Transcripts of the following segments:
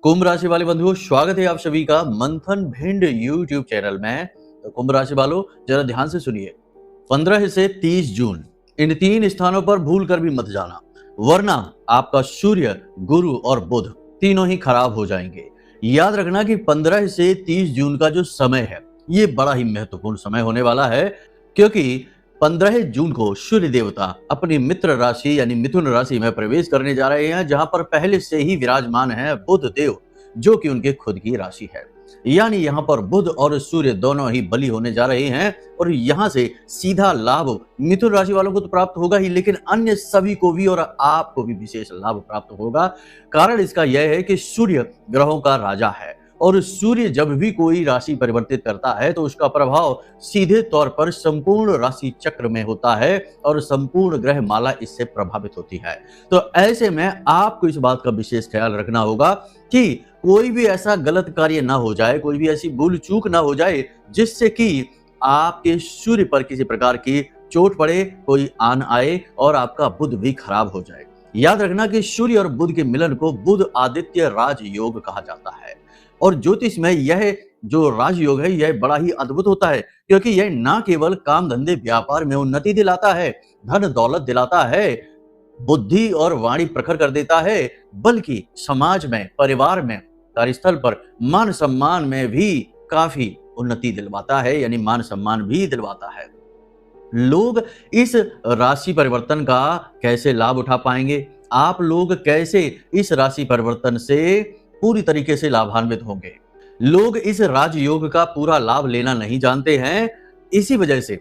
कुंभ राशि वाले बंधुओं, स्वागत है आप सभी का मंथन भिंड यूट्यूब चैनल में। तो कुंभ राशि वालों, जरा ध्यान से सुनिए। 15 से 30 जून इन तीन स्थानों पर भूल कर भी मत जाना, वरना आपका सूर्य, गुरु और बुध तीनों ही खराब हो जाएंगे। याद रखना कि 15 से 30 जून का जो समय है, ये बड़ा ही महत्वपूर्ण समय होने वाला है, क्योंकि 15 जून को सूर्य देवता अपनी मित्र राशि यानी मिथुन राशि में प्रवेश करने जा रहे हैं, जहां पर पहले से ही विराजमान है बुध देव, जो कि उनके खुद की राशि है। यानी यहाँ पर बुध और सूर्य दोनों ही बली होने जा रहे हैं, और यहाँ से सीधा लाभ मिथुन राशि वालों को तो प्राप्त होगा ही, लेकिन अन्य सभी को भी और आपको भी विशेष लाभ प्राप्त होगा। कारण इसका यह है कि सूर्य ग्रहों का राजा है, और सूर्य जब भी कोई राशि परिवर्तित करता है तो उसका प्रभाव सीधे तौर पर संपूर्ण राशि चक्र में होता है, और संपूर्ण ग्रह माला इससे प्रभावित होती है। तो ऐसे में आपको इस बात का विशेष ख्याल रखना होगा कि कोई भी ऐसा गलत कार्य ना हो जाए, कोई भी ऐसी भूल चूक ना हो जाए जिससे कि आपके सूर्य पर किसी प्रकार की चोट पड़े, कोई आन आए और आपका बुध भी खराब हो जाए। याद रखना कि सूर्य और बुध के मिलन को बुध आदित्य राजयोग कहा जाता है, और ज्योतिष में यह जो राजयोग है यह बड़ा ही अद्भुत होता है, क्योंकि यह ना केवल काम धंधे व्यापार में उन्नति दिलाता है, धन दौलत दिलाता है, बुद्धि और वाणी प्रखर कर देता है, बल्कि समाज में, परिवार में, कार्यस्थल पर मान सम्मान में भी काफी उन्नति दिलवाता है, यानी मान सम्मान भी दिलवाता है। लोग इस राशि परिवर्तन का कैसे लाभ उठा पाएंगे? आप लोग कैसे इस राशि परिवर्तन से पूरी तरीके से लाभान्वित होंगे? लोग इस राजयोग का पूरा लाभ लेना नहीं जानते हैं। इसी वजह से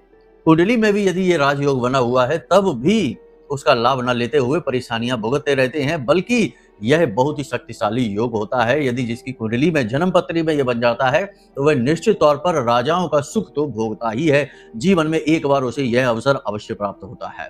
कुंडली में भी यदि ये राजयोग बना हुआ है, तब भी उसका लाभ न लेते हुए परेशानियां भुगतते रहते हैं, बल्कि यह बहुत ही शक्तिशाली योग होता है। यदि जिसकी कुंडली में, जन्म पत्री में यह बन जाता है, तो वह निश्चित तौर पर राजाओं का सुख तो भोगता ही है। जीवन में एक बार उसे यह अवसर अवश्य प्राप्त होता है।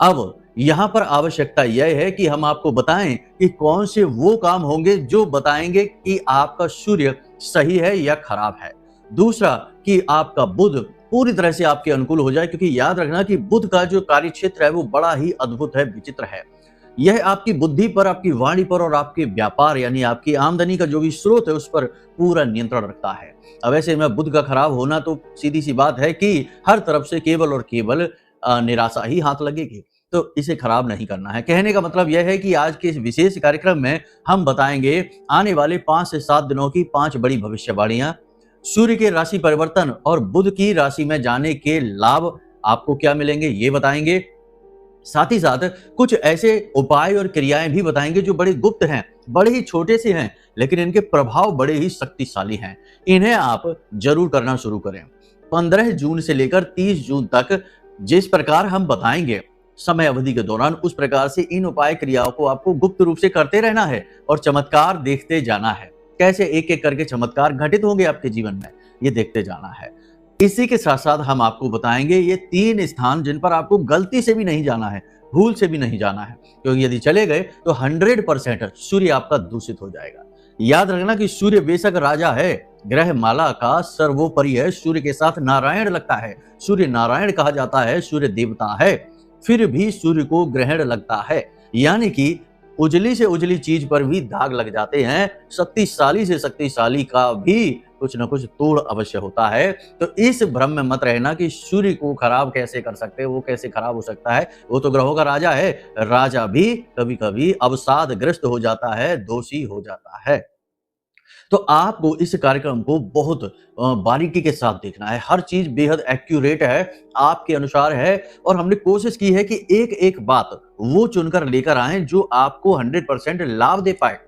अब यहाँ पर आवश्यकता यह है कि हम आपको बताएं कि कौन से वो काम होंगे जो बताएंगे कि आपका सूर्य सही है या खराब है। दूसरा, कि आपका बुध पूरी तरह से आपके अनुकूल हो जाए, क्योंकि याद रखना कि बुध का जो कार्य क्षेत्र है वो बड़ा ही अद्भुत है, विचित्र है। यह आपकी बुद्धि पर, आपकी वाणी पर और आपके व्यापार यानी आपकी आमदनी का जो भी स्रोत है उस पर पूरा नियंत्रण रखता है। अब ऐसे में बुध का खराब होना तो सीधी सी बात है कि हर तरफ से केवल और केवल निराशा ही हाथ लगेगी। तो इसे खराब नहीं करना है। कहने का मतलब यह है कि आज के इस विशेष कार्यक्रम में हम बताएंगे आने वाले 5 से 7 दिनों की 5 बड़ी भविष्यवाणियां, सूर्य के राशि परिवर्तन और बुध की राशि में जाने के लाभ आपको क्या मिलेंगे ये बताएंगे। साथ ही साथ कुछ ऐसे उपाय और क्रियाएं भी बताएंगे जो बड़े गुप्त हैं, बड़े ही छोटे से हैं, लेकिन इनके प्रभाव बड़े ही शक्तिशाली हैं। इन्हें आप जरूर करना शुरू करें। 15 जून से लेकर 30 जून तक जिस प्रकार हम बताएंगे समय अवधि के दौरान, उस प्रकार से इन उपाय क्रियाओं को आपको गुप्त रूप से करते रहना है और चमत्कार देखते जाना है। कैसे एक एक करके चमत्कार घटित होंगे आपके जीवन में, ये देखते जाना है। इसी के साथ साथ हम आपको बताएंगे ये 3 स्थान जिन पर आपको गलती से भी नहीं जाना है, भूल से भी नहीं जाना है, क्योंकि यदि चले गए तो 100% सूर्य आपका दूषित हो जाएगा। याद रखना कि सूर्य बेशक राजा है, ग्रह माला का सर्वोपरि है, सूर्य के साथ नारायण लगता है, सूर्य नारायण कहा जाता है, सूर्य देवता है, फिर भी सूर्य को ग्रहण लगता है, यानी कि उजली से उजली चीज पर भी दाग लग जाते हैं। शक्तिशाली से शक्तिशाली का भी कुछ न कुछ तोड़ अवश्य होता है। तो इस भ्रम में मत रहना कि सूर्य को खराब कैसे कर सकते हैं, वो कैसे खराब हो सकता है, वो तो ग्रहों का राजा है। राजा भी कभी कभी अवसादग्रस्त हो जाता है, दोषी हो जाता है। तो आपको इस कार्यक्रम को बहुत बारीकी के साथ देखना है। हर चीज बेहद एक्यूरेट है, आपके अनुसार है, और हमने कोशिश की है कि एक एक बात वो चुनकर लेकर आए जो आपको 100% लाभ दे पाए।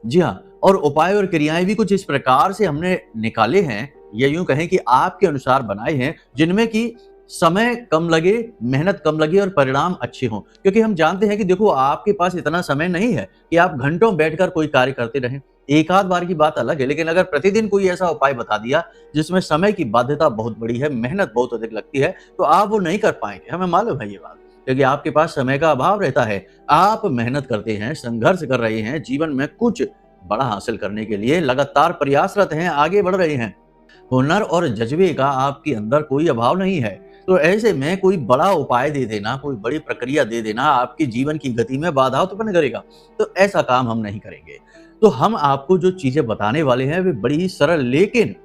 जी हाँ, और उपाय और क्रियाएं भी कुछ इस प्रकार से हमने निकाले हैं, या यूं कहें कि आपके अनुसार बनाए हैं, जिनमें कि समय कम लगे, मेहनत कम लगे और परिणाम अच्छे हों। क्योंकि हम जानते हैं कि देखो, आपके पास इतना समय नहीं है कि आप घंटों बैठकर कोई कार्य करते रहें। एक आध बार की बात अलग है, लेकिन अगर प्रतिदिन कोई ऐसा उपाय बता दिया जिसमें समय की बाध्यता बहुत बड़ी है, मेहनत बहुत अधिक लगती है, तो आप वो नहीं कर पाएंगे। हमें मालूम है ये बात, क्योंकि आपके पास समय का अभाव रहता है। आप मेहनत करते हैं, संघर्ष कर रहे हैं, जीवन में कुछ बड़ा हासिल करने के लिए लगातार प्रयासरत हैं, आगे बढ़ रहे हैं। हुनर और जज्बे का आपके अंदर कोई अभाव नहीं है। तो ऐसे में कोई बड़ा उपाय दे देना, कोई बड़ी प्रक्रिया दे देना आपके जीवन की गति में बाधा उत्पन्न करेगा। तो ऐसा काम हम नहीं करेंगे। तो हम आपको जो चीज़ें बताने वाले हैं वे बड़ी ही सरल लेकिन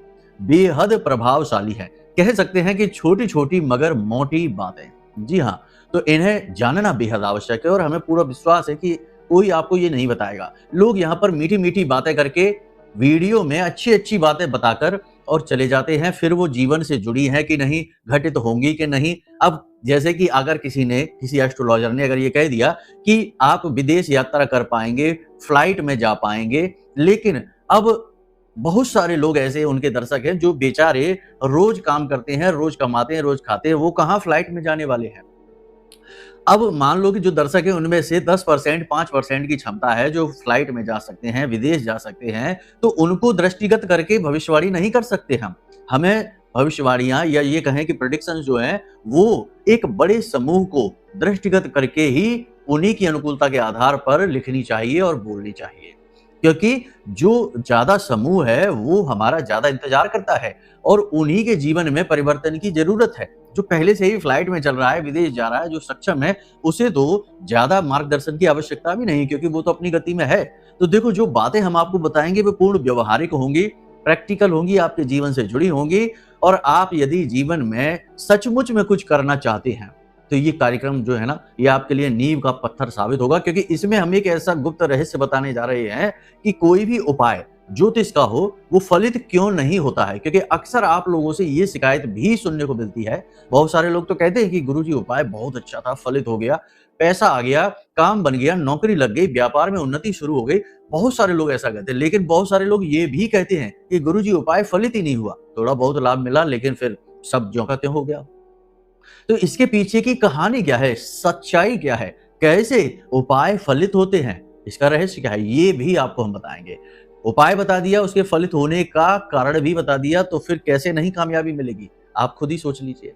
बेहद प्रभावशाली है। कह सकते हैं कि छोटी-छोटी मगर मोटी बातें। जी हाँ, तो इन्हें जानना बेहद आवश्यक है और हमें पूरा विश्वास है कि कोई आपको ये नहीं बताएगा। लोग यहाँ पर मीठी-मीठी बातें करके वीडियो में अच्छी-अच्छी बातें बताकर और चले जाते हैं, फिर वो जीवन से जुड़ी हैं कि नहीं, घटित होंगी कि नहीं। अब जैसे कि अगर किसी एस्ट्रोलॉजर ने अगर ये कह दिया कि आप विदेश यात्रा कर पाएँगे, फ्लाइट में जा पाएँगे, लेकिन अब बहुत सारे लोग ऐसे उनके दर्शक हैं जो बेचारे रोज काम करते हैं, रोज कमाते हैं, रोज खाते हैं, वो कहाँ फ्लाइट में जाने वाले हैं। अब मान लो कि जो दर्शक हैं उनमें से 10% 5% की क्षमता है जो फ्लाइट में जा सकते हैं, विदेश जा सकते हैं, तो उनको दृष्टिगत करके भविष्यवाणी नहीं कर सकते हम। हमें भविष्यवाणियाँ या ये कहें कि प्रेडिक्शंस जो हैं वो एक बड़े समूह को दृष्टिगत करके ही उन्हीं की अनुकूलता के आधार पर लिखनी चाहिए और बोलनी चाहिए। क्योंकि जो ज़्यादा समूह है वो हमारा ज़्यादा इंतज़ार करता है और उन्हीं के जीवन में परिवर्तन की ज़रूरत है। जो पहले से ही फ्लाइट में चल रहा है, विदेश जा रहा है, जो सक्षम है, उसे तो ज़्यादा मार्गदर्शन की आवश्यकता भी नहीं क्योंकि वो तो अपनी गति में है। तो देखो जो बातें हम आपको बताएँगे वो पूर्ण व्यावहारिक होंगी, प्रैक्टिकल होंगी, आपके जीवन से जुड़ी होंगी और आप यदि जीवन में सचमुच में कुछ करना चाहते हैं तो ये कार्यक्रम जो है ना, ये आपके लिए नींव का पत्थर साबित होगा क्योंकि इसमें हम एक ऐसा गुप्त रहस्य बताने जा रहे हैं कि कोई भी उपाय ज्योतिष का हो वो फलित क्यों नहीं होता है। क्योंकि अक्सर आप लोगों से ये शिकायत भी सुनने को मिलती है। बहुत सारे लोग तो कहते हैं कि गुरुजी उपाय बहुत अच्छा था, फलित हो गया, पैसा आ गया, काम बन गया, नौकरी लग गई, व्यापार में उन्नति शुरू हो गई। बहुत सारे लोग ऐसा कहते हैं, लेकिन बहुत सारे लोग ये भी कहते हैं कि गुरुजी उपाय फलित ही नहीं हुआ, थोड़ा बहुत लाभ मिला लेकिन फिर सब ज्यों का त्यों हो गया। तो इसके पीछे की कहानी क्या है, सच्चाई क्या है, कैसे उपाय फलित होते हैं, इसका रहस्य क्या है, ये भी आपको हम बताएंगे। उपाय बता दिया, उसके फलित होने का कारण भी बता दिया, तो फिर कैसे नहीं कामयाबी मिलेगी, आप खुद ही सोच लीजिए।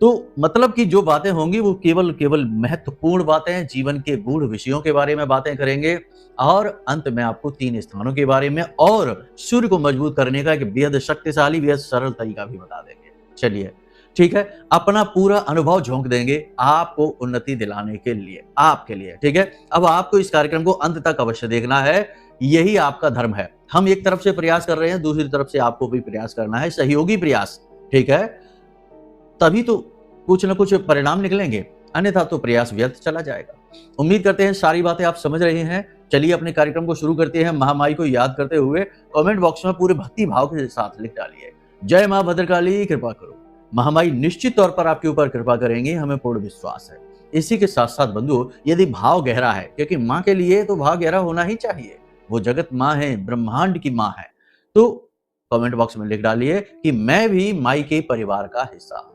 तो मतलब कि जो बातें होंगी वो केवल महत्वपूर्ण बातें हैं, जीवन के गूढ़ विषयों के बारे में बातें करेंगे और अंत में आपको 3 स्थानों के बारे में और सूर्य को मजबूत करने का एक बेहद शक्तिशाली, बेहद सरल तरीका भी बता देंगे। चलिए ठीक है, अपना पूरा अनुभव झोंक देंगे आपको उन्नति दिलाने के लिए, आपके लिए। ठीक है, अब आपको इस कार्यक्रम को अंत तक अवश्य देखना है, यही आपका धर्म है। हम एक तरफ से प्रयास कर रहे हैं, दूसरी तरफ से आपको भी प्रयास करना है, सहयोगी प्रयास। ठीक है, तभी तो कुछ न कुछ परिणाम निकलेंगे, अन्यथा तो प्रयास व्यर्थ चला जाएगा। उम्मीद करते हैं सारी बातें आप समझ रहे हैं। चलिए अपने कार्यक्रम को शुरू करते हैं। महामाई को याद करते हुए कमेंट बॉक्स में पूरे भक्ति भाव के साथ लिख डालिए, जय मां भद्रकाली, कृपा करो। महामाई निश्चित तौर पर आपके ऊपर कृपा करेंगी, हमें पूर्ण विश्वास है। इसी के साथ साथ बंधु, यदि भाव गहरा है, क्योंकि माँ के लिए तो भाव गहरा होना ही चाहिए, वो जगत माँ है, ब्रह्मांड की माँ है, तो कमेंट बॉक्स में लिख डालिए कि मैं भी माई के परिवार का हिस्सा हूं।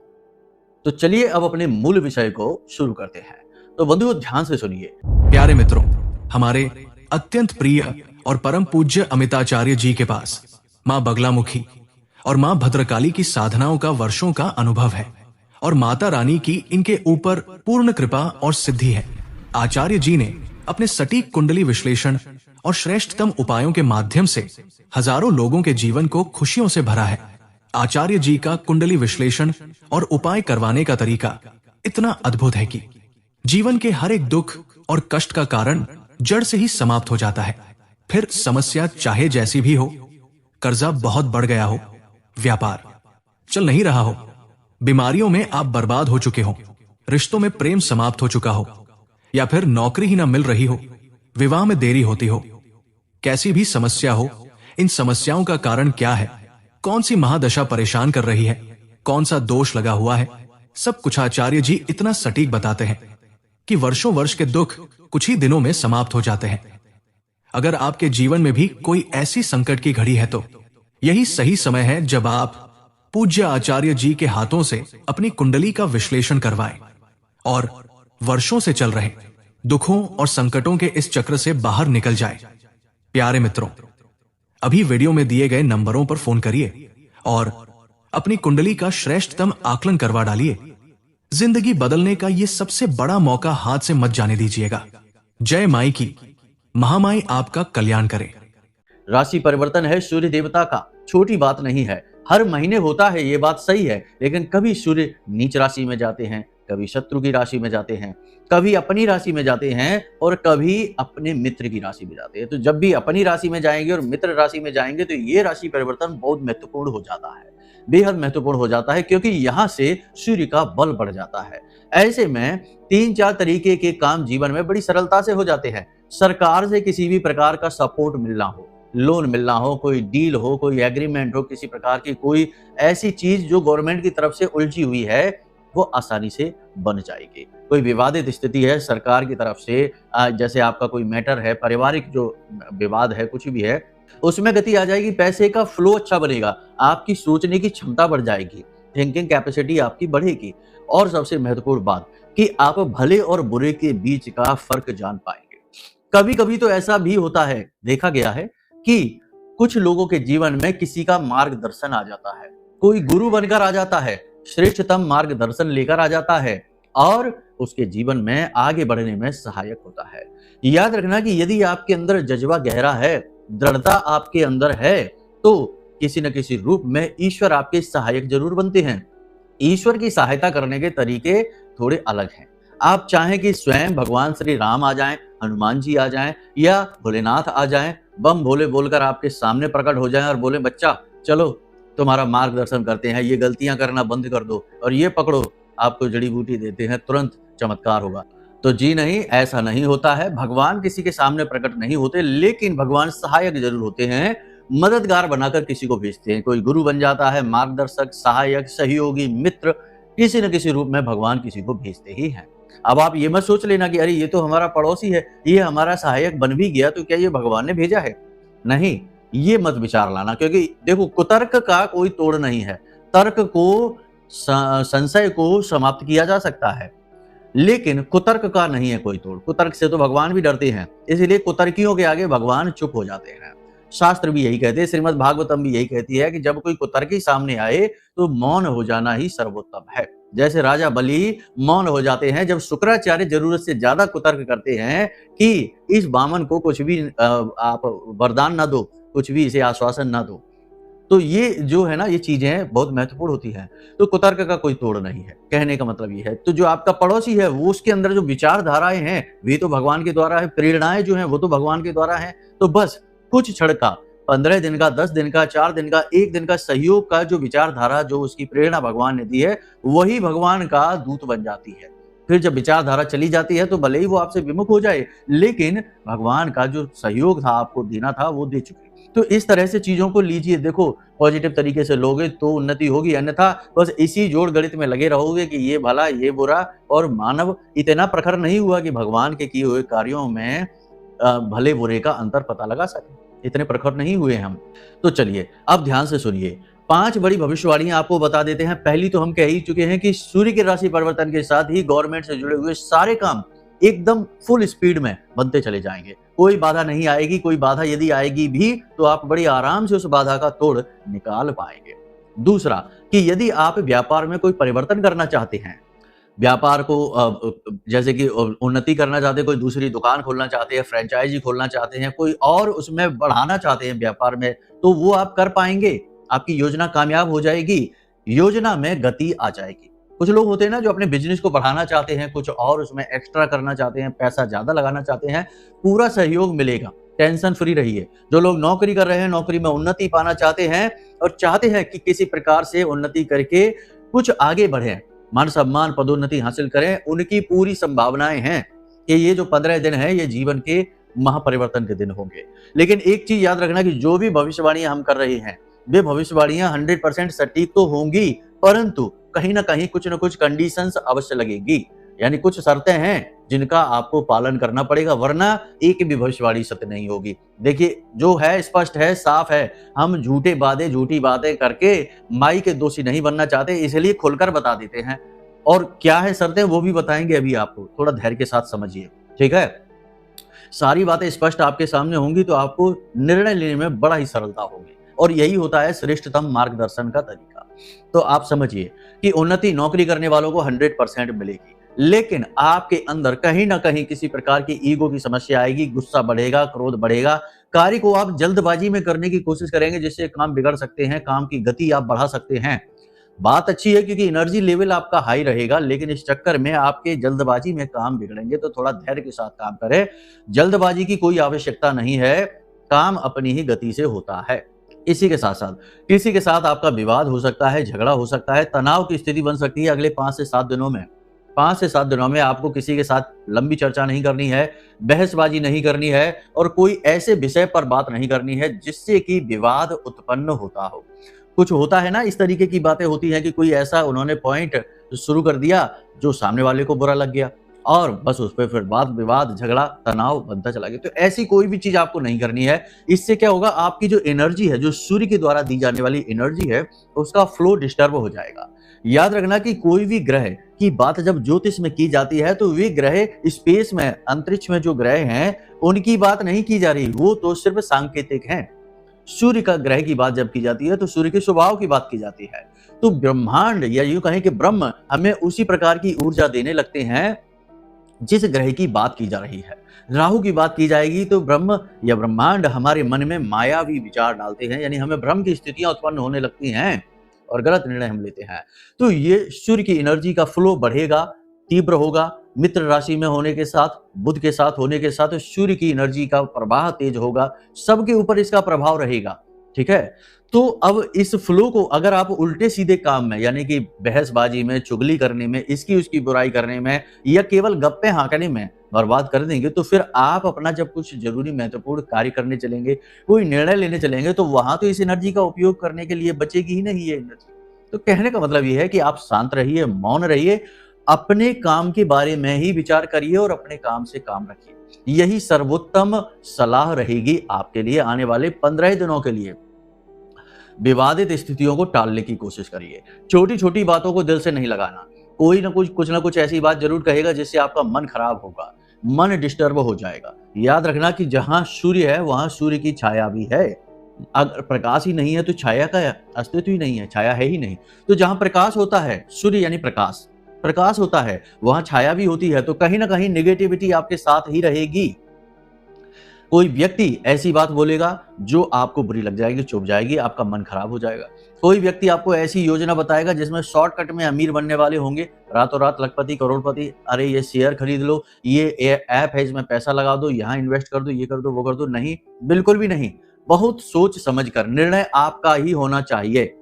तो चलिए अब अपने मूल विषय को शुरू करते हैं। तो बंधुओं ध्यान से सुनिए। प्यारे मित्रों, हमारे अत्यंत प्रिय और परम पूज्य अमिताचार्य जी के पास माँ बगलामुखी और माँ भद्रकाली की साधनाओं का वर्षों का अनुभव है और माता रानी की इनके ऊपर पूर्ण कृपा और सिद्धि है। आचार्य जी ने अपने सटीक कुंडली विश्लेषण और श्रेष्ठतम उपायों के माध्यम से हजारों लोगों के जीवन को खुशियों से भरा है। आचार्य जी का कुंडली विश्लेषण और उपाय करवाने का तरीका इतना अद्भुत है कि जीवन के हर एक दुख और कष्ट का कारण जड़ से ही समाप्त हो जाता है। फिर समस्या चाहे जैसी भी हो, कर्जा बहुत बढ़ गया हो, व्यापार चल नहीं रहा हो, बीमारियों में आप बर्बाद हो चुके हो, रिश्तों में प्रेम समाप्त हो चुका हो, या फिर नौकरी ही ना मिल रही हो, विवाह में देरी होती हो, कैसी भी समस्या हो, इन समस्याओं का कारण क्या है, कौन सी महादशा परेशान कर रही है, कौन सा दोष लगा हुआ है, सब कुछ आचार्य जी इतना सटीक बताते हैं कि वर्षों वर्ष के दुख कुछ ही दिनों में समाप्त हो जाते हैं। अगर आपके जीवन में भी कोई ऐसी संकट की घड़ी है तो यही सही समय है जब आप पूज्य आचार्य जी के हाथों से अपनी कुंडली का विश्लेषण करवाएं और वर्षों से चल रहे दुखों और संकटों के इस चक्र से बाहर निकल जाए। प्यारे मित्रों, अभी वीडियो में दिए गए नंबरों पर फोन करिए और अपनी कुंडली का श्रेष्ठतम आकलन करवा डालिए। जिंदगी बदलने का ये सबसे बड़ा मौका हाथ से मत जाने दीजिएगा। जय माई की, महामाई आपका कल्याण करे। राशि परिवर्तन है सूर्य देवता का, छोटी बात नहीं है। हर महीने होता है, ये बात सही है, लेकिन कभी सूर्य नीच राशि में जाते हैं, कभी शत्रु की राशि में जाते हैं, कभी अपनी राशि में जाते हैं और कभी अपने मित्र की राशि में जाते हैं। तो जब भी अपनी राशि में जाएंगे और मित्र राशि में जाएंगे तो ये राशि परिवर्तन बहुत महत्वपूर्ण हो जाता है, बेहद महत्वपूर्ण हो जाता है, क्योंकि यहाँ से सूर्य का बल बढ़ जाता है। ऐसे में 3-4 तरीके के काम जीवन में बड़ी सरलता से हो जाते हैं। सरकार से किसी भी प्रकार का सपोर्ट मिलना हो, लोन मिलना हो, कोई डील हो, कोई एग्रीमेंट हो, किसी प्रकार की कोई ऐसी चीज जो गवर्नमेंट की तरफ से उलझी हुई है, वो आसानी से बन जाएगी। कोई विवादित स्थिति है सरकार की तरफ से, जैसे आपका कोई मैटर है, पारिवारिक जो विवाद है, कुछ भी है, उसमें गति आ जाएगी, पैसे का फ्लो अच्छा बनेगा, आपकी सोचने की क्षमता बढ़ जाएगी, थिंकिंग कैपेसिटी आपकी बढ़ेगी। और सबसे महत्वपूर्ण बात कि आप भले और बुरे के बीच का फर्क जान पाएंगे। कभी कभी तो ऐसा भी होता है, देखा गया है कि कुछ लोगों के जीवन में किसी का मार्गदर्शन आ जाता है, कोई गुरु बनकर आ जाता है, श्रेष्ठतम मार्गदर्शन लेकर आ जाता है और उसके जीवन में आगे बढ़ने में सहायक होता है। याद रखना कि यदि आपके अंदर जज्बा गहरा है, दृढ़ता आपके अंदर है, तो किसी न किसी रूप में ईश्वर आपके सहायक जरूर बनते हैं। ईश्वर की सहायता करने के तरीके थोड़े अलग हैं। आप चाहें कि स्वयं भगवान श्री राम आ जाएं, हनुमान जी आ जाएं या भोलेनाथ आ जाएं, बम भोले बोलकर आपके सामने प्रकट हो जाएं और बोले बच्चा चलो तुम्हारा मार्गदर्शन करते हैं, ये गलतियां करना बंद कर दो और ये पकड़ो, आपको जड़ी बूटी देते हैं, तुरंत चमत्कार होगा। तो जी नहीं, ऐसा नहीं होता है। भगवान किसी के सामने प्रकट नहीं होते, लेकिन भगवान सहायक जरूर होते हैं, मददगार बनाकर किसी को भेजते हैं। कोई गुरु बन जाता है, मार्गदर्शक, सहायक, सहयोगी, मित्र, किसी न किसी रूप में भगवान किसी को भेजते ही हैं। अब आप ये मत सोच लेना कि अरे ये तो हमारा पड़ोसी है, ये हमारा सहायक बन भी गया तो क्या ये भगवान ने भेजा है? नहीं, ये मत विचार लाना, क्योंकि देखो कुतर्क का कोई तोड़ नहीं है। तर्क को, संशय को समाप्त किया जा सकता है, लेकिन कुतर्क का नहीं है कोई तोड़। कुतर्क से तो भगवान भी डरते हैं, इसलिए कुतर्कियों के आगे भगवान चुप हो जाते हैं। शास्त्र भी यही कहते हैं, श्रीमद् भागवतम भी यही कहती है कि जब कोई कुतर्की सामने आए तो मौन हो जाना ही सर्वोत्तम है। जैसे राजा बलि मौन हो जाते हैं जब शुक्राचार्य जरूरत से ज्यादा कुतर्क करते हैं कि इस बामन को कुछ भी आप वरदान ना दो, कुछ भी इसे आश्वासन ना दो। तो ये जो है ना, ये चीजें बहुत महत्वपूर्ण होती हैं। तो कुतर्क का कोई तोड़ नहीं है, कहने का मतलब ये है। तो जो आपका पड़ोसी है वो, उसके अंदर जो विचारधाराएं हैं वे तो भगवान के द्वारा है, प्रेरणाएं जो हैं वो तो भगवान के द्वारा है। तो बस कुछ क्षण का, 15 दिन का, 10 दिन का, 4 दिन का, 1 दिन का सहयोग का जो विचारधारा, जो उसकी प्रेरणा भगवान ने दी है, वही भगवान का दूत बन जाती है। फिर जब विचारधारा चली जाती है तो भले ही वो आपसे विमुख हो जाए, लेकिन भगवान का जो सहयोग था, आपको देना था, वो दे चुके। तो इस तरह से चीजों को लीजिए। देखो, पॉजिटिव तरीके से लोगे तो उन्नति होगी, अन्यथा बस इसी जोड़ गणित में लगे रहोगे कि ये भला ये बुरा। और मानव इतना प्रखर नहीं हुआ कि भगवान के किए हुए कार्यों में भले बुरे का अंतर पता लगा सके, इतने प्रखर नहीं हुए हम। तो चलिए अब ध्यान से सुनिए, 5 बड़ी भविष्यवाणियां आपको बता देते हैं। पहली तो हम कह ही चुके हैं कि सूर्य की राशि परिवर्तन के साथ ही गवर्नमेंट से जुड़े हुए सारे काम एकदम फुल स्पीड में बनते चले जाएंगे, कोई बाधा नहीं आएगी। कोई बाधा यदि आएगी भी तो आप बड़ी आराम से उस बाधा का तोड़ निकाल पाएंगे। दूसरा कि यदि आप व्यापार में कोई परिवर्तन करना चाहते हैं, व्यापार को जैसे कि उन्नति करना चाहते हैं, कोई दूसरी दुकान खोलना चाहते हैं, फ्रेंचाइजी खोलना चाहते हैं, कोई और उसमें बढ़ाना चाहते हैं व्यापार में, तो वो आप कर पाएंगे। आपकी योजना कामयाब हो जाएगी, योजना में गति आ जाएगी। कुछ लोग होते हैं ना जो अपने बिजनेस को बढ़ाना चाहते हैं, कुछ और उसमें एक्स्ट्रा करना चाहते हैं, पैसा ज्यादा लगाना चाहते हैं, पूरा सहयोग मिलेगा, टेंशन फ्री रहिए। जो लोग नौकरी कर रहे हैं, नौकरी में उन्नति पाना चाहते हैं और चाहते हैं कि किसी प्रकार से उन्नति करके कुछ आगे बढ़े, मान सम्मान, पदोन्नति हासिल करें, उनकी पूरी संभावनाएं हैं कि ये जो 15 दिन है ये जीवन के महापरिवर्तन के दिन होंगे। लेकिन एक चीज याद रखना कि जो भी भविष्यवाणियां हम कर रहे हैं, वे भविष्यवाणियां 100% सटीक तो होंगी, परंतु कहीं ना कहीं कुछ न कुछ कंडीशंस अवश्य लगेगी, यानी कुछ शर्तें हैं जिनका आपको पालन करना पड़ेगा, वरना एक भी भविष्यवाणी सत्य नहीं होगी। देखिए, जो है स्पष्ट है, साफ है। हम झूठी बातें करके माई के दोषी नहीं बनना चाहते, इसलिए खुलकर बता देते हैं। और क्या है शर्तें वो भी बताएंगे अभी आपको, थोड़ा धैर्य के साथ समझिए, ठीक है। सारी बातें स्पष्ट आपके सामने होंगी तो आपको निर्णय लेने में बड़ा ही सरलता होगी, और यही होता है श्रेष्ठतम मार्गदर्शन का तरीका। तो आप समझिए कि उन्नति नौकरी करने वालों को 100% मिलेगी, लेकिन आपके अंदर कहीं ना कहीं किसी प्रकार की ईगो की समस्या आएगी, गुस्सा बढ़ेगा, क्रोध बढ़ेगा, कार्य को आप जल्दबाजी में करने की कोशिश करेंगे, जिससे काम बिगड़ सकते हैं, काम की गति आप बढ़ा सकते हैं। बात अच्छी है क्योंकि एनर्जी लेवल आपका हाई रहेगा, लेकिन इस चक्कर में आपके जल्दबाजी में काम बिगड़ेंगे, तो थोड़ा धैर्य के साथ काम करें। जल्दबाजी की कोई आवश्यकता नहीं है, काम अपनी ही गति से होता है। इसी के साथ-साथ किसी के साथ आपका विवाद हो सकता है, झगड़ा हो सकता है, तनाव की स्थिति बन सकती है अगले 5 से 7 दिनों में। 5 से 7 दिनों में आपको किसी के साथ लंबी चर्चा नहीं करनी है, बहसबाजी नहीं करनी है और कोई ऐसे विषय पर बात नहीं करनी है जिससे कि विवाद उत्पन्न होता हो। कुछ होता है ना, इस तरीके की बातें होती हैं कि कोई ऐसा उन्होंने पॉइंट शुरू कर दिया जो सामने वाले को बुरा लग गया और बस उस पे फिर वाद विवाद, झगड़ा, तनाव बनता चला गया। तो ऐसी कोई भी चीज़ आपको नहीं करनी है। इससे क्या होगा, आपकी जो एनर्जी है, जो सूर्य के द्वारा दी जाने वाली एनर्जी है, उसका फ्लो डिस्टर्ब हो जाएगा। याद रखना कि कोई भी ग्रह की बात जब ज्योतिष में की जाती है तो वे ग्रह स्पेस में, अंतरिक्ष में जो ग्रह हैं, उनकी बात नहीं की जा रही, वो तो सिर्फ सांकेतिक हैं। सूर्य का ग्रह की बात जब की जाती है तो सूर्य के स्वभाव की बात की जाती है। तो ब्रह्मांड या यूं कहें कि ब्रह्म हमें उसी प्रकार की ऊर्जा देने लगते हैं जिस ग्रह की बात की जा रही है। राहु की बात की जाएगी तो ब्रह्म या ब्रह्मांड हमारे मन में मायावी विचार डालते हैं, यानी हमें भ्रम की स्थितियां उत्पन्न होने लगती हैं और गलत निर्णय हम लेते हैं। तो ये सूर्य की एनर्जी का फ्लो बढ़ेगा, तीव्र होगा। मित्र राशि में होने के साथ, बुध के साथ होने के साथ सूर्य की एनर्जी का प्रवाह तेज होगा, सबके ऊपर इसका प्रभाव रहेगा। ठीक है, तो अब इस फ्लो को अगर आप उल्टे सीधे काम में, यानी कि बहसबाजी में, चुगली करने में, इसकी उसकी बुराई करने में या केवल गप्पे हाँकने में बर्बाद कर देंगे, तो फिर आप अपना जब कुछ जरूरी महत्वपूर्ण कार्य करने चलेंगे, कोई निर्णय लेने चलेंगे, तो वहां तो इस एनर्जी का उपयोग करने के लिए बचेगी ही नहीं ये एनर्जी। तो कहने का मतलब ये है कि आप शांत रहिए, मौन रहिए, अपने काम के बारे में ही विचार करिए और अपने काम से काम रखिए। यही सर्वोत्तम सलाह रहेगी आपके लिए आने वाले 15 दिनों के लिए। विवादित स्थितियों को टालने की कोशिश करिए। छोटी छोटी बातों को दिल से नहीं लगाना। कोई ना कुछ ऐसी बात जरूर कहेगा जिससे आपका मन खराब होगा, मन डिस्टर्ब हो जाएगा। याद रखना कि जहां सूर्य है वहां सूर्य की छाया भी है। अगर प्रकाश ही नहीं है तो छाया का अस्तित्व ही नहीं है, छाया है ही नहीं। तो जहां प्रकाश होता है, सूर्य यानी प्रकाश, प्रकाश होता है, वहां छाया भी होती है। तो कहीं ना कहीं नेगेटिविटी आपके साथ ही रहेगी। कोई व्यक्ति ऐसी बात बोलेगा जो आपको बुरी लग जाएगी, चुभ जाएगी, आपका मन खराब हो जाएगा। कोई व्यक्ति आपको ऐसी योजना बताएगा जिसमें शॉर्टकट में अमीर बनने वाले होंगे, रातों रात लखपति करोड़पति, अरे ये शेयर खरीद लो, ये ऐप है इसमें पैसा लगा दो, यहाँ इन्वेस्ट कर दो, ये कर दो, वो कर दो। नहीं, बिल्कुल भी नहीं। बहुत सोच समझ कर निर्णय आपका ही होना चाहिए।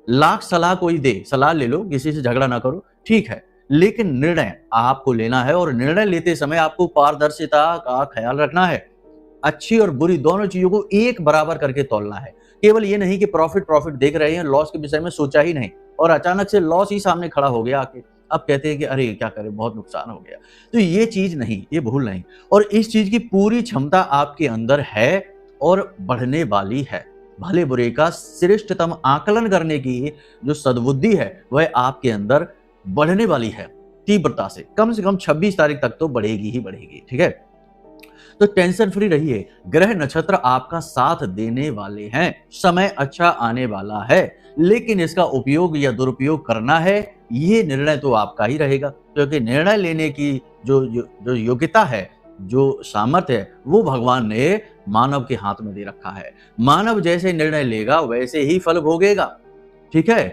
लाख सलाह कोई दे, सलाह ले लो, किसी से झगड़ा ना करो, ठीक है, लेकिन निर्णय आपको लेना है और निर्णय लेते समय आपको पारदर्शिता का ख्याल रखना है। अच्छी और बुरी दोनों चीजों को एक बराबर करके तौलना है। केवल ये नहीं कि प्रॉफिट प्रॉफिट देख रहे हैं, लॉस के विषय में सोचा ही नहीं और अचानक से लॉस ही सामने खड़ा हो गया आके, अब कहते हैं कि अरे क्या करें, बहुत नुकसान हो गया। तो ये चीज नहीं, ये भूल नहीं। और इस चीज की पूरी क्षमता आपके अंदर है और बढ़ने वाली है। भले बुरे का श्रेष्ठतम आकलन करने की जो सद्बुद्धि है वह आपके अंदर बढ़ने वाली है तीव्रता से। कम 26 तारीख तक तो बढ़ेगी ही बढ़ेगी। ठीक है, तो टेंशन फ्री रहिए। ग्रह नक्षत्र आपका साथ देने वाले हैं, समय अच्छा आने वाला है, लेकिन इसका उपयोग या दुरुपयोग करना है ये निर्णय तो आपका ही रहेगा। क्योंकि निर्णय लेने की जो योग्यता है, जो सामर्थ्य है, वो भगवान ने मानव के हाथ में दे रखा है। मानव जैसे निर्णय लेगा वैसे ही फल भोगेगा। ठीक है,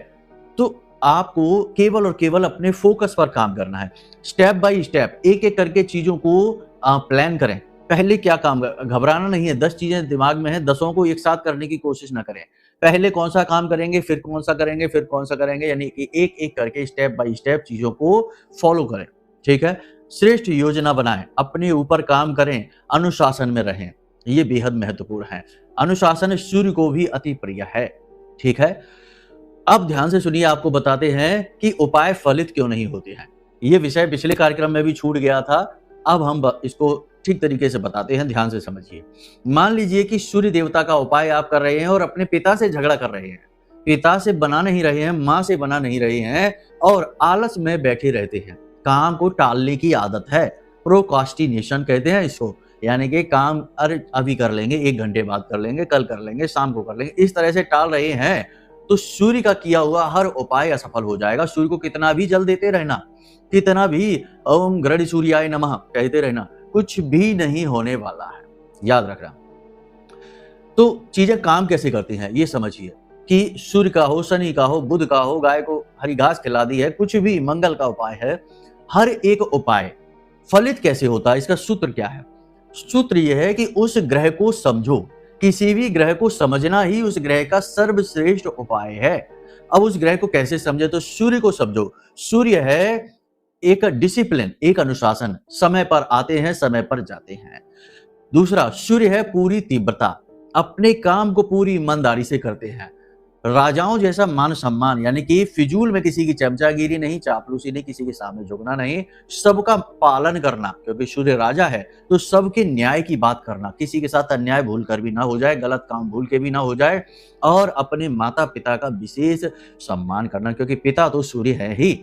तो आपको केवल और केवल अपने फोकस पर काम करना है। स्टेप बाय स्टेप, एक एक करके चीजों को प्लान करें। पहले क्या काम, घबराना नहीं है। 10 चीजें दिमाग में है, 10 को एक साथ करने की कोशिश ना करें। पहले कौन सा काम करेंगे, फिर कौन सा करेंगे, फिर कौन सा करेंगे, यानी कि एक एक करके स्टेप बाय स्टेप चीजों को फॉलो करें। ठीक है, श्रेष्ठ योजना बनाएं, अपने ऊपर काम करें, अनुशासन में रहें, ये बेहद महत्वपूर्ण है। अनुशासन सूर्य को भी अति प्रिय है। ठीक है, अब ध्यान से सुनिए, आपको बताते हैं कि उपाय फलित क्यों नहीं होते हैं। ये विषय पिछले कार्यक्रम में भी छूट गया था, अब हम इसको ठीक तरीके से बताते हैं, ध्यान से समझिए। मान लीजिए कि सूर्य देवता का उपाय आप कर रहे हैं और अपने पिता से झगड़ा कर रहे हैं, पिता से बना नहीं रहे हैं, माँ से बना नहीं रहे हैं और आलस में बैठे रहते हैं। काम को टालने की आदत है, प्रोकास्टिनेशन कहते हैं इसको, यानी कि काम अरे अभी कर लेंगे, 1 घंटे बाद कर लेंगे, कल कर लेंगे, शाम को कर लेंगे, इस तरह से टाल रहे हैं, तो सूर्य का किया हुआ हर उपाय असफल हो जाएगा। सूर्य को कितना भी जल देते रहना, कितना भी ओम ग्रह सूर्याय नमः कहते रहना, कुछ भी नहीं होने वाला है। याद रखना, तो चीजें काम कैसे करती हैं ये समझिए कि सूर्य का हो, शनि का हो, बुध का हो, गाय को हरी घास खिला दी है, कुछ भी मंगल का उपाय है, हर एक उपाय फलित कैसे होता है, इसका सूत्र क्या है? सूत्र यह है कि उस ग्रह को समझो। किसी भी ग्रह को समझना ही उस ग्रह का सर्वश्रेष्ठ उपाय है। अब उस ग्रह को कैसे समझे? तो सूर्य को समझो। सूर्य है एक डिसिप्लिन, एक अनुशासन, समय पर आते हैं, समय पर जाते हैं। दूसरा, सूर्य है पूरी तीव्रता, अपने काम को पूरी ईमानदारी से करते हैं। राजाओं जैसा मान सम्मान, यानी कि फिजूल में किसी की चमचागिरी नहीं, चापलूसी नहीं, किसी के सामने झुकना नहीं, सबका पालन करना, क्योंकि सूर्य राजा है तो सबके न्याय की बात करना, किसी के साथ अन्याय भूल कर भी ना हो जाए, गलत काम भूल के भी ना हो जाए, और अपने माता पिता का विशेष सम्मान करना, क्योंकि पिता तो सूर्य है ही।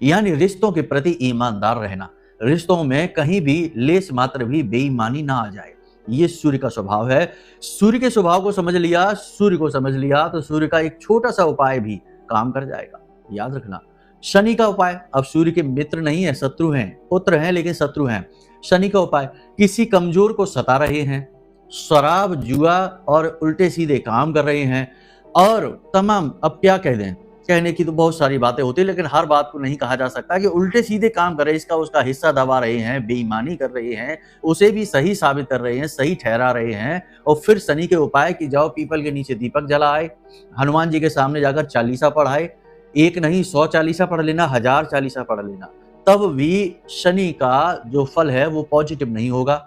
यानी रिश्तों के प्रति ईमानदार रहना, रिश्तों में कहीं भी लेस मात्र भी बेईमानी ना आ जाए, ये सूर्य का स्वभाव है। सूर्य के स्वभाव को समझ लिया, सूर्य को समझ लिया, तो सूर्य का एक छोटा सा उपाय भी काम कर जाएगा। याद रखना, शनि का उपाय, अब सूर्य के मित्र नहीं है, शत्रु हैं, पुत्र हैं लेकिन शत्रु हैं। शनि का उपाय, किसी कमजोर को सता रहे हैं, शराब, जुआ और उल्टे सीधे काम कर रहे हैं, और तमाम, अब क्या कह दें, कहने की तो बहुत सारी बातें होती है, लेकिन हर बात को नहीं कहा जा सकता कि उल्टे सीधे काम कर रहे हैं, इसका उसका हिस्सा दबा रहे हैं, बेईमानी कर रहे हैं, उसे भी सही साबित कर रहे हैं, सही ठहरा रहे हैं। और फिर शनि के उपाय कि जाओ पीपल के नीचे दीपक जलाए, हनुमान जी के सामने जाकर चालीसा पढ़ाए, एक नहीं 100 चालीसा पढ़ लेना, 1000 चालीसा पढ़ लेना, तब भी शनि का जो फल है वो पॉजिटिव नहीं होगा।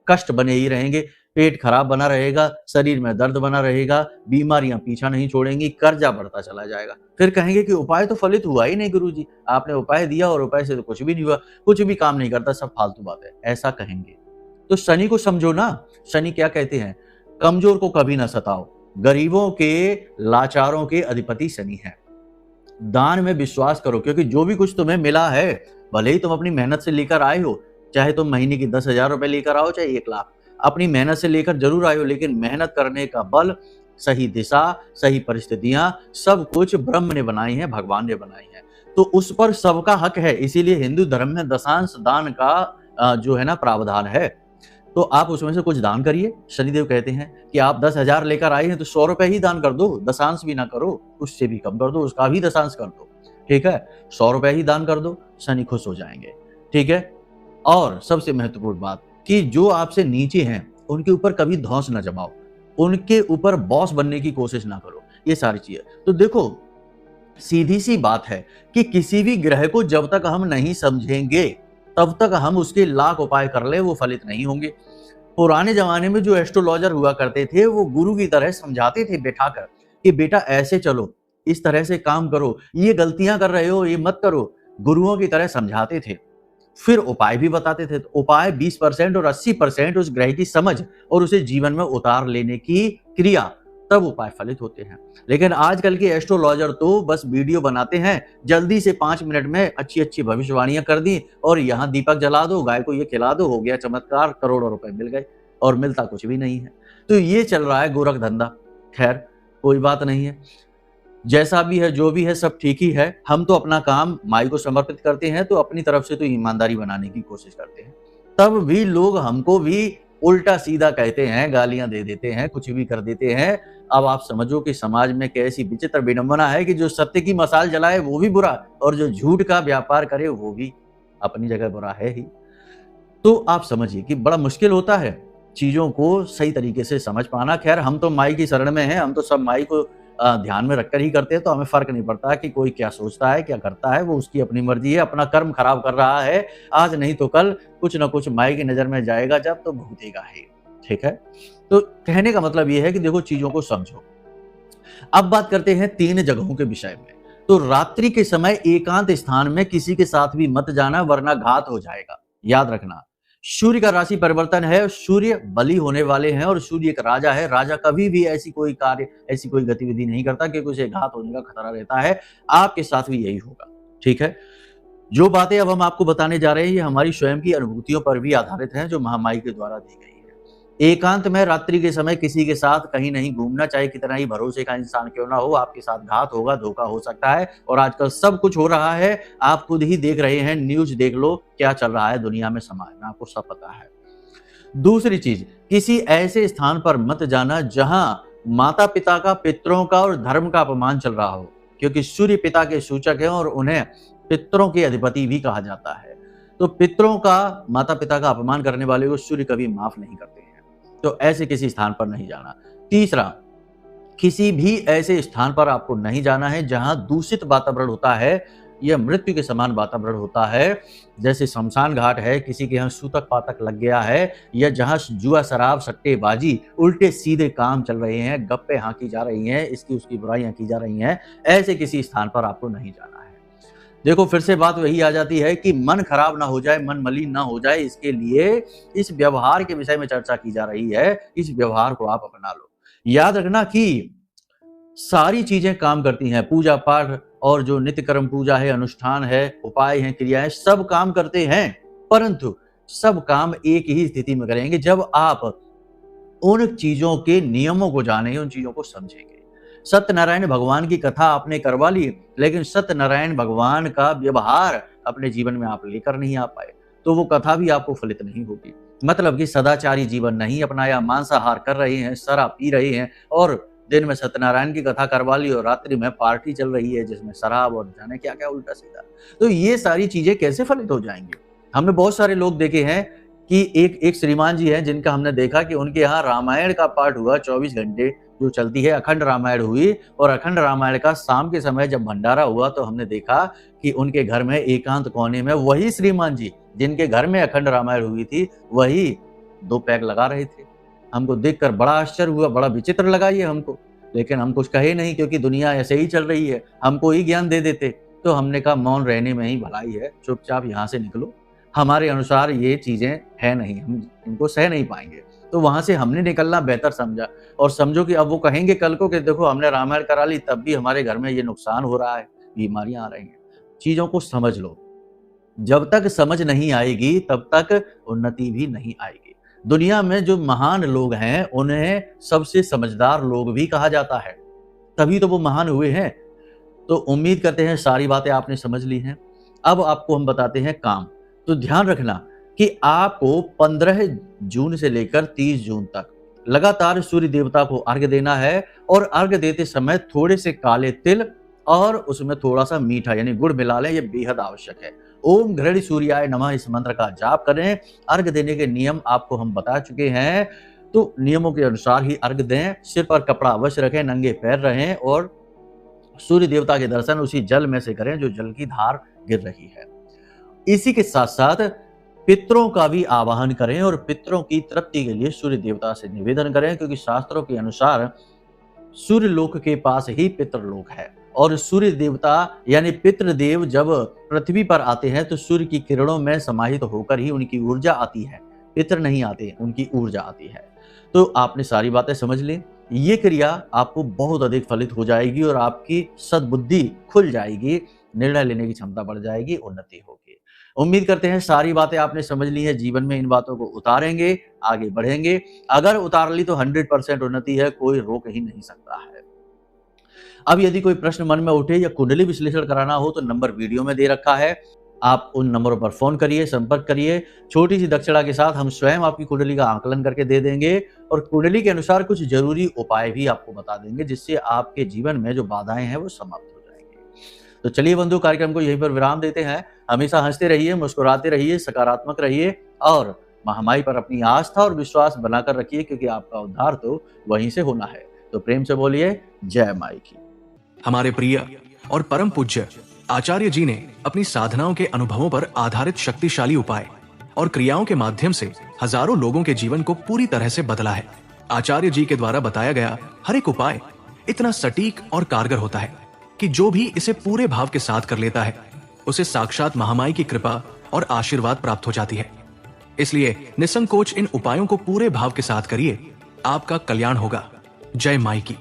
कष्ट बने ही रहेंगे, पेट खराब बना रहेगा, शरीर में दर्द बना रहेगा, बीमारियां पीछा नहीं छोड़ेंगी, कर्जा बढ़ता चला जाएगा। फिर कहेंगे कि उपाय तो फलित हुआ ही नहीं गुरुजी, आपने उपाय दिया और उपाय से तो कुछ भी नहीं हुआ, कुछ भी काम नहीं करता, सब फालतू बात है, ऐसा कहेंगे। तो शनि को समझो ना। शनि क्या कहते हैं? कमजोर को कभी ना सताओ, गरीबों के, लाचारों के अधिपति शनि है। दान में विश्वास करो, क्योंकि जो भी कुछ तुम्हें मिला है, भले ही तुम अपनी मेहनत से लेकर आए हो, चाहे तुम महीने की 10,000 रुपए लेकर आओ, चाहे 1 लाख, अपनी मेहनत से लेकर जरूर आए हो, लेकिन मेहनत करने का बल, सही दिशा, सही परिस्थितियां, सब कुछ ब्रह्म ने बनाई हैं, भगवान ने बनाई हैं, तो उस पर सबका हक है। इसीलिए हिंदू धर्म में दशांश दान का जो है ना प्रावधान है, तो आप उसमें से कुछ दान करिए। शनिदेव कहते हैं कि आप 10,000 लेकर आए हैं तो 100 रुपए ही दान कर दो, दशांश भी ना करो, उससे भी कम कर दो, उसका भी दशांश कर दो, ठीक है, 100 रुपए ही दान कर दो, शनि खुश हो जाएंगे, ठीक है। और सबसे महत्वपूर्ण बात कि जो आपसे नीचे हैं उनके ऊपर कभी धौंस न जमाओ, उनके ऊपर बॉस बनने की कोशिश ना करो, ये सारी चीजें। तो देखो, सीधी सी बात है कि किसी भी ग्रह को जब तक हम नहीं समझेंगे तब तक हम उसके लाख उपाय कर ले, वो फलित नहीं होंगे। पुराने जमाने में जो एस्ट्रोलॉजर हुआ करते थे वो गुरु की तरह समझाते थे बैठाकर कि बेटा ऐसे चलो, इस तरह से काम करो, ये गलतियां कर रहे हो, ये मत करो, गुरुओं की तरह समझाते थे। फिर उपाय भी बताते थे। तो उपाय 20% और 80% उस ग्रह की समझ और उसे जीवन में उतार लेने की क्रिया, तब उपाय फलित होते हैं। लेकिन आजकल के एस्ट्रोलॉजर तो बस वीडियो बनाते हैं, जल्दी से 5 मिनट में अच्छी अच्छी भविष्यवाणियां कर दी और यहाँ दीपक जला दो, गाय को ये खिला दो, हो गया चमत्कार, करोड़ों रुपए मिल गए, और मिलता कुछ भी नहीं है। तो ये चल रहा है गोरख धंधा। खैर, कोई बात नहीं है, जैसा भी है, जो भी है, सब ठीक ही है। हम तो अपना काम माई को समर्पित करते हैं, तो अपनी तरफ से तो ईमानदारी बनाने की कोशिश करते हैं। तब भी लोग हमको भी उल्टा सीधा कहते हैं, गालियां दे देते हैं, कुछ भी कर देते हैं। अब आप समझो कि समाज में कैसी विचित्र विडंबना है कि जो सत्य की मशाल जलाए वो भी बुरा, और जो झूठ का व्यापार करे वो भी अपनी जगह बुरा है ही। तो आप समझिए कि बड़ा मुश्किल होता है चीजों को सही तरीके से समझ पाना। खैर, हम तो माई की शरण में हैं, हम तो सब माई को ध्यान में रखकर ही करते हैं, तो हमें फर्क नहीं पड़ता कि कोई क्या सोचता है, क्या करता है, वो उसकी अपनी मर्जी है, अपना कर्म खराब कर रहा है, आज नहीं तो कल कुछ ना कुछ माई की नजर में जाएगा जब, तो भुगतेगा ही, ठीक है। तो कहने का मतलब ये है कि देखो, चीजों को समझो। अब बात करते हैं 3 जगहों के विषय में। तो रात्रि के समय एकांत स्थान में किसी के साथ भी मत जाना, वरना घात हो जाएगा। याद रखना, सूर्य का राशि परिवर्तन है, सूर्य बली होने वाले हैं, और सूर्य एक राजा है। राजा कभी भी ऐसी कोई कार्य, ऐसी कोई गतिविधि नहीं करता क्योंकि उसे घात होने का खतरा रहता है। आपके साथ भी यही होगा, ठीक है। जो बातें अब हम आपको बताने जा रहे हैं ये हमारी स्वयं की अनुभूतियों पर भी आधारित हैं, जो महामाई के द्वारा दी गई है। एकांत में रात्रि के समय किसी के साथ कहीं नहीं घूमना, चाहे कितना ही भरोसे का इंसान क्यों ना हो, आपके साथ घात होगा, धोखा हो सकता है। और आजकल सब कुछ हो रहा है, आप खुद ही देख रहे हैं, न्यूज देख लो क्या चल रहा है दुनिया में, समाज में, आपको सब पता है। दूसरी चीज, किसी ऐसे स्थान पर मत जाना जहां माता पिता का, पितरों का और धर्म का अपमान चल रहा हो, क्योंकि सूर्य पिता के सूचक हैं और उन्हें पितरों के अधिपति भी कहा जाता है। तो पितरों का, माता पिता का अपमान करने वाले को सूर्य कभी माफ नहीं करते हैं, तो ऐसे किसी स्थान पर नहीं जाना। तीसरा, किसी भी ऐसे स्थान पर आपको नहीं जाना है जहां दूषित वातावरण होता है या मृत्यु के समान वातावरण होता है, जैसे शमशान घाट है, किसी के यहाँ सूतक पातक लग गया है, या जहां जुआ शराब सट्टेबाजी उल्टे सीधे काम चल रहे हैं, गप्पे हाँकी जा रही हैं, इसकी उसकी बुराइयां की जा रही हैं, ऐसे किसी स्थान पर आपको नहीं जाना है। देखो, फिर से बात वही आ जाती है कि मन खराब ना हो जाए, मन मलिन ना हो जाए, इसके लिए इस व्यवहार के विषय में चर्चा की जा रही है। इस व्यवहार को आप अपना लो। याद रखना कि सारी चीजें काम करती हैं, पूजा पाठ और जो नित्य कर्म पूजा है, अनुष्ठान है, उपाय हैं, क्रियाएं, सब काम करते हैं, परंतु सब काम एक ही स्थिति में करेंगे जब आप उन चीजों के नियमों को जानेंगे, उन चीजों को समझेंगे। सत्यनारायण भगवान की कथा आपने करवा ली, लेकिन सत्यनारायण भगवान का व्यवहार अपने जीवन में आप लेकर नहीं आ पाए, तो वो कथा भी आपको फलित नहीं होगी। मतलब कि सदाचारी जीवन नहीं अपनाया, मांसाहार कर रहे हैं, शराब पी रहे हैं, और दिन में सत्यनारायण की कथा करवा ली और रात्रि में पार्टी चल रही है जिसमें शराब और जाने क्या क्या उल्टा सीधा। तो ये सारी चीजें कैसे फलित हो जाएंगी? हमने बहुत सारे लोग देखे हैं कि एक श्रीमान जी हैं जिनका हमने देखा कि उनके यहाँ रामायण का पाठ हुआ, 24 घंटे जो चलती है अखंड रामायण हुई, और अखंड रामायण का शाम के समय जब भंडारा हुआ तो हमने देखा कि उनके घर में एकांत कोने में वही श्रीमान जी जिनके घर में अखंड रामायण हुई थी, वही 2 पैग लगा रहे थे। हमको देखकर बड़ा आश्चर्य हुआ, बड़ा विचित्र लगा ये हमको, लेकिन हम कुछ कहे नहीं क्योंकि दुनिया ऐसे ही चल रही है, हमको ही ज्ञान दे देते। तो हमने कहा मौन रहने में ही भलाई है, चुपचाप यहाँ से निकलो, हमारे अनुसार ये चीजें है नहीं, हम इनको सह नहीं पाएंगे। तो वहां से हमने निकलना बेहतर समझा। और समझो कि अब वो कहेंगे कल को कि देखो हमने रामायण करा ली, तब भी हमारे घर में ये नुकसान हो रहा है, बीमारियां आ रही हैं। चीजों को समझ लो, जब तक समझ नहीं आएगी तब तक उन्नति भी नहीं आएगी। दुनिया में जो महान लोग हैं उन्हें सबसे समझदार लोग भी कहा जाता है, तभी तो वो महान हुए हैं। तो उम्मीद करते हैं सारी बातें आपने समझ ली हैं। अब आपको हम बताते हैं काम। तो ध्यान रखना कि आपको 15 जून से लेकर 30 जून तक लगातार सूर्य देवता को अर्घ्य देना है, और अर्घ्य देते समय थोड़े से काले तिल और उसमें थोड़ा सा मीठा यानी गुड़ मिला लें, ये बेहद आवश्यक है। ओम घृणी सूर्याय नमः इस मंत्र का जाप करें। अर्घ्य देने के नियम आपको हम बता चुके हैं, तो नियमों के अनुसार ही अर्घ्य दें। सिर पर कपड़ा अवश्य रखें, नंगे पैर रहें, और सूर्य देवता के दर्शन उसी जल में से करें जो जल की धार गिर रही है। इसी के साथ साथ पितरों का भी आवाहन करें और पितरों की तृप्ति के लिए सूर्य देवता से निवेदन करें, क्योंकि शास्त्रों के अनुसार सूर्य लोक के पास ही पितृलोक है, और सूर्य देवता यानी पितृदेव जब पृथ्वी पर आते हैं तो सूर्य की किरणों में समाहित होकर ही उनकी ऊर्जा आती है, पितर नहीं आते, उनकी ऊर्जा आती है। तो आपने सारी बातें समझ ली। ये क्रिया आपको बहुत अधिक फलित हो जाएगी और आपकी सद्बुद्धि खुल जाएगी, निर्णय लेने की क्षमता बढ़ जाएगी, उन्नति होगी। उम्मीद करते हैं सारी बातें आपने समझ ली है, जीवन में इन बातों को उतारेंगे, आगे बढ़ेंगे। अगर उतार ली तो 100% उन्नति है, कोई रोक ही नहीं सकता है। अब यदि कोई प्रश्न मन में उठे या कुंडली विश्लेषण कराना हो तो नंबर वीडियो में दे रखा है, आप उन नंबरों पर फोन करिए, संपर्क करिए। छोटी सी दक्षिणा के साथ हम स्वयं आपकी कुंडली का आकलन करके दे देंगे, और कुंडली के अनुसार कुछ जरूरी उपाय भी आपको बता देंगे, जिससे आपके जीवन में जो बाधाएं हैं वो समाप्त हो जाएंगी। तो चलिए बंधु, कार्यक्रम को यहीं पर विराम देते हैं। हमेशा हंसते रहिए, मुस्कुराते रहिए, सकारात्मक रहिए, और महामाई पर अपनी आस्था और विश्वास बनाकर रखिए, क्योंकि आपका उद्धार तो वहीं से होना है। तो प्रेम से बोलिए जय माई की। हमारे प्रिय और परम पूज्य आचार्य जी ने अपनी साधनाओं के अनुभवों पर आधारित शक्तिशाली उपाय और क्रियाओं के माध्यम से हजारों लोगों के जीवन को पूरी तरह से बदला है। आचार्य जी के द्वारा बताया गया हर एक उपाय इतना सटीक और कारगर होता है कि जो भी इसे पूरे भाव के साथ कर लेता है उसे साक्षात महामाई की कृपा और आशीर्वाद प्राप्त हो जाती है। इसलिए निसंकोच इन उपायों को पूरे भाव के साथ करिए, आपका कल्याण होगा। जय माई की।